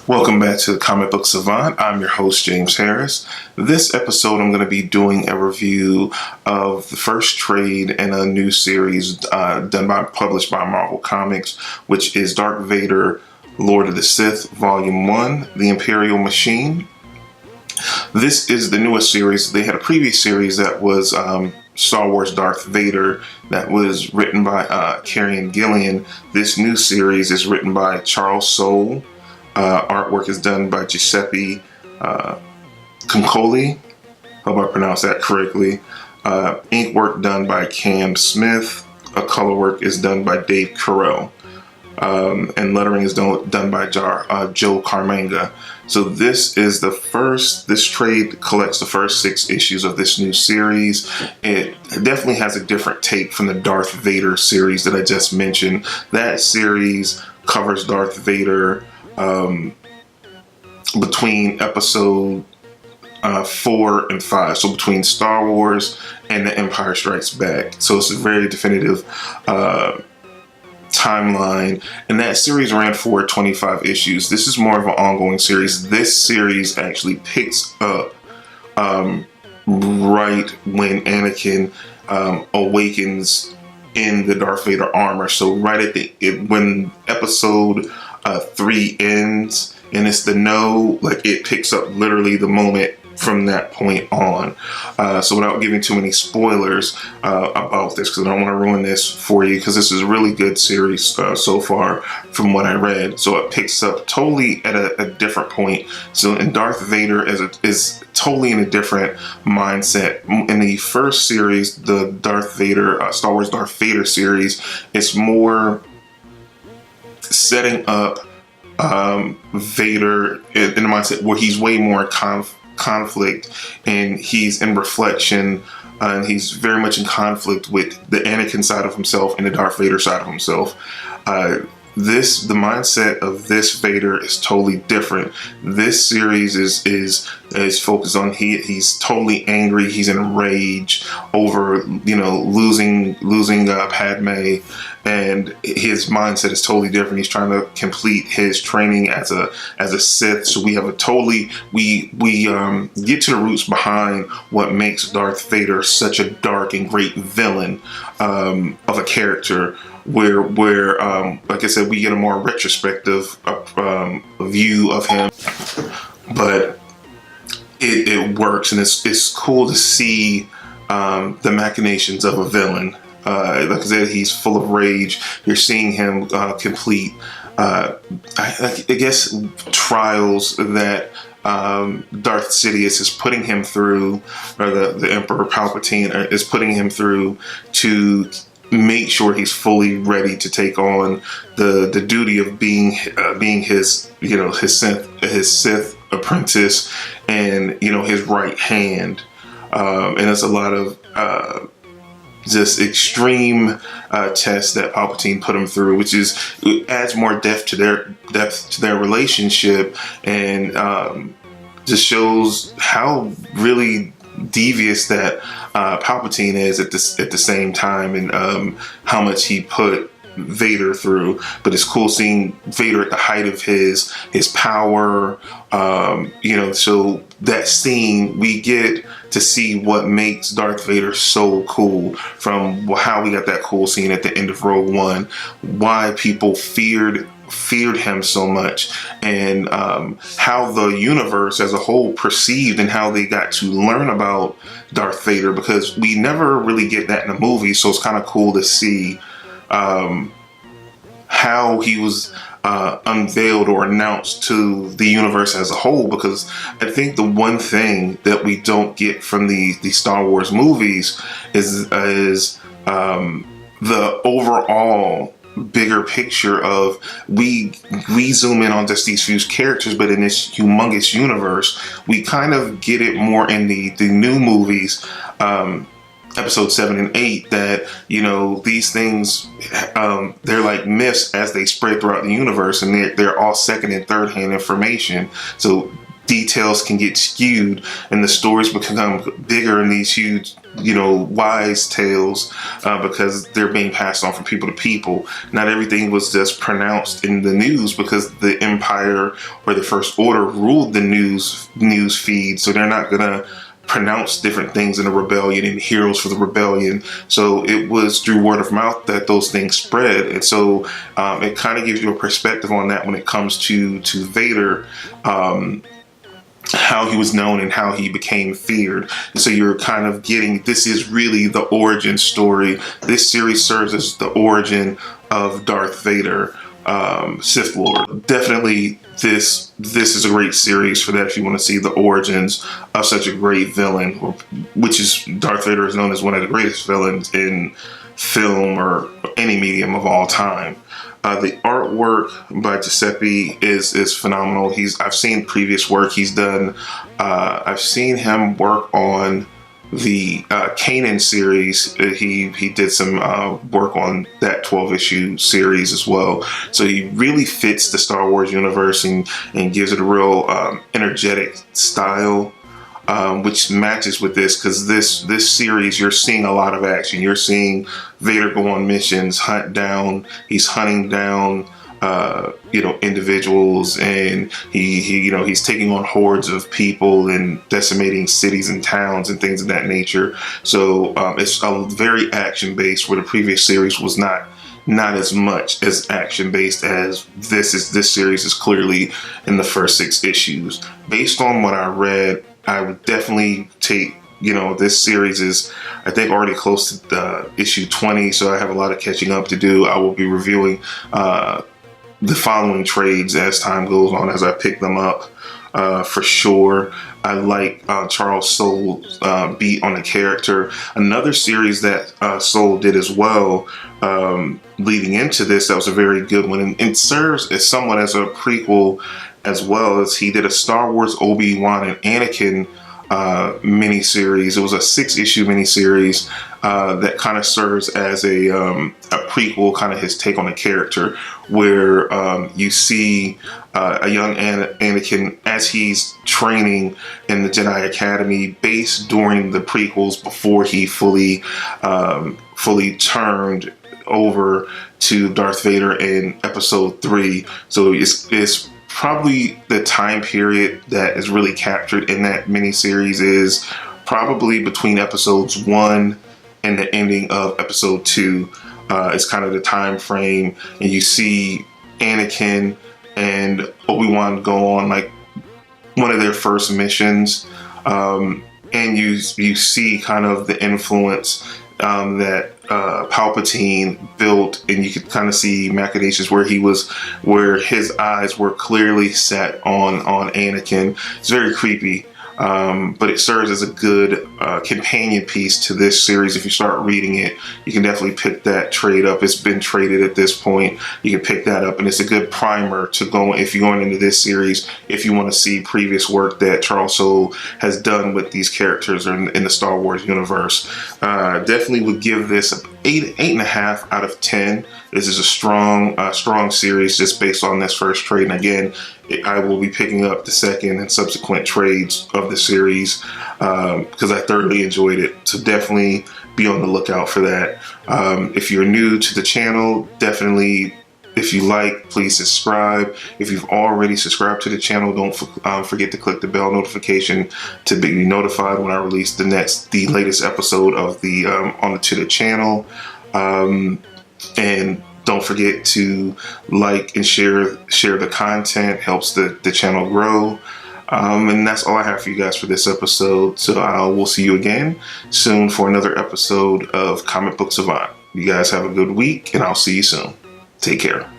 Welcome back to the Comic Book Savant. I'm your host, James Harris. This episode, I'm going to be doing a review of the first trade in a new series published by Marvel Comics, which is Darth Vader, Lord of the Sith, Volume 1, The Imperial Machine. This is the newest series. They had a previous series that was Star Wars Darth Vader that was written by Kieran Gillen. This new series is written by Charles Soule. Artwork is done by Giuseppe Concoli. Hope I pronounced that correctly. Ink work done by Cam Smith. Color work is done by Dave Carell. And lettering is done by Joe Caramagna. So this trade collects the first 6 issues of this new series. It definitely has a different take from the Darth Vader series that I just mentioned. That series covers Darth Vader between episode 4 and 5, so between Star Wars and The Empire Strikes Back. So it's a very definitive timeline, and that series ran for 25 issues. This is more of an ongoing series. This series actually picks up right when Anakin awakens in the Darth Vader armor. So right at when episode 3 ends, and it's it picks up literally the moment from that point on. So without giving too many spoilers about this, because I don't want to ruin this for you, because this is a really good series so far from what I read. So it picks up totally at a different point. So in Darth Vader is totally in a different mindset. In the first series, the Darth Vader, Star Wars Darth Vader series, it's more setting up Vader in a mindset where he's way more conflict, and he's in reflection, and he's very much in conflict with the Anakin side of himself and the Darth Vader side of himself. The mindset of this Vader is totally different. This series is focused on he's totally angry. He's in a rage over losing Padme, and his mindset is totally different. He's trying to complete his training as a Sith. So we have we get to the roots behind what makes Darth Vader such a dark and great villain of a character. Where like I said, we get a more retrospective view of him, but it works, and it's cool to see the machinations of a villain. Like I said, he's full of rage. You're seeing him complete, I guess, trials that Darth Sidious is putting him through, or the Emperor Palpatine is putting him through, to make sure he's fully ready to take on the duty of being his Sith apprentice, and his right hand. And there's a lot of just extreme tests that Palpatine put him through, which adds more depth to their relationship, and just shows how really devious that Palpatine is at the same time, and how much he put Vader through. But it's cool seeing Vader at the height of his power. So that scene, we get to see what makes Darth Vader so cool, from how we got that cool scene at the end of Rogue One, why people feared him so much, and how the universe as a whole perceived, and how they got to learn about Darth Vader, because we never really get that in the movie. So it's kind of cool to see how he was unveiled or announced to the universe as a whole, because I think the one thing that we don't get from the Star Wars movies is the overall bigger picture of we zoom in on just these few characters, but in this humongous universe, we kind of get it more in the new movies, episode 7 and 8, that these things, they're like myths as they spread throughout the universe, and they're all second and third hand information. So details can get skewed and the stories become bigger in these huge, wise tales because they're being passed on from people to people. Not everything was just pronounced in the news because the Empire or the First Order ruled the news feed, so they're not gonna pronounce different things in the rebellion and heroes for the rebellion. So it was through word of mouth that those things spread, and so it kind of gives you a perspective on that when it comes to Vader. How he was known and how he became feared. So you're kind of getting, this is really the origin story. This series serves as the origin of Darth Vader, Sith Lord. Definitely this is a great series for that if you want to see the origins of such a great villain, which is Darth Vader is known as one of the greatest villains in film or any medium of all time. The artwork by Giuseppe is phenomenal. I've seen previous work he's done. I've seen him work on the Kanan series. He did some work on that 12-issue series as well. So he really fits the Star Wars universe and gives it a real energetic style. Which matches with this, because this series, you're seeing a lot of action. You're seeing Vader go on missions, he's hunting down individuals, and he's taking on hordes of people and decimating cities and towns and things of that nature. So it's a very action based, where the previous series was not as much as action based as this series is clearly in the first 6 issues. Based on what I read, I would definitely take, this series is, I think, already close to issue 20, so I have a lot of catching up to do. I will be reviewing the following trades as time goes on, as I pick them up for sure. I like Charles Soule's beat on the character. Another series that Soule did as well, leading into this, that was a very good one, and it serves as somewhat as a prequel, as well as he did a Star Wars ObiWan Anakin miniseries. It was a 6-issue miniseries that kind of serves as a prequel, kind of his take on the character, where you see a young Anakin as he's training in the Jedi Academy base during the prequels, before he fully turned over to Darth Vader in Episode 3. So it's probably the time period that is really captured in that miniseries is probably between Episodes 1 and the ending of Episode 2. It's kind of the time frame, and you see Anakin and Obi-Wan go on like one of their first missions, and you see kind of the influence that Palpatine built, and you could kind of see machinations where his eyes were clearly set on Anakin. It's very creepy, but it serves as a good companion piece to this series. If you start reading it, you can definitely pick that trade up. It's been traded at this point. You can pick that up, and it's a good primer to go if you're going into this series, if you want to see previous work that Charles Soule has done with these characters in the Star Wars universe. Definitely would give this an 8.5 out of 10. This is a strong series just based on this first trade. And again, I will be picking up the second and subsequent trades of the series because I thoroughly enjoyed it. So definitely be on the lookout for that. If you're new to the channel, definitely, if you like, please subscribe. If you've already subscribed to the channel, don't forget to click the bell notification to be notified when I release the latest episode of to the channel. And don't forget to like and share the content. Helps the channel grow. And that's all I have for you guys for this episode. So we'll see you again soon for another episode of Comic Book Savant. You guys have a good week, and I'll see you soon. Take care.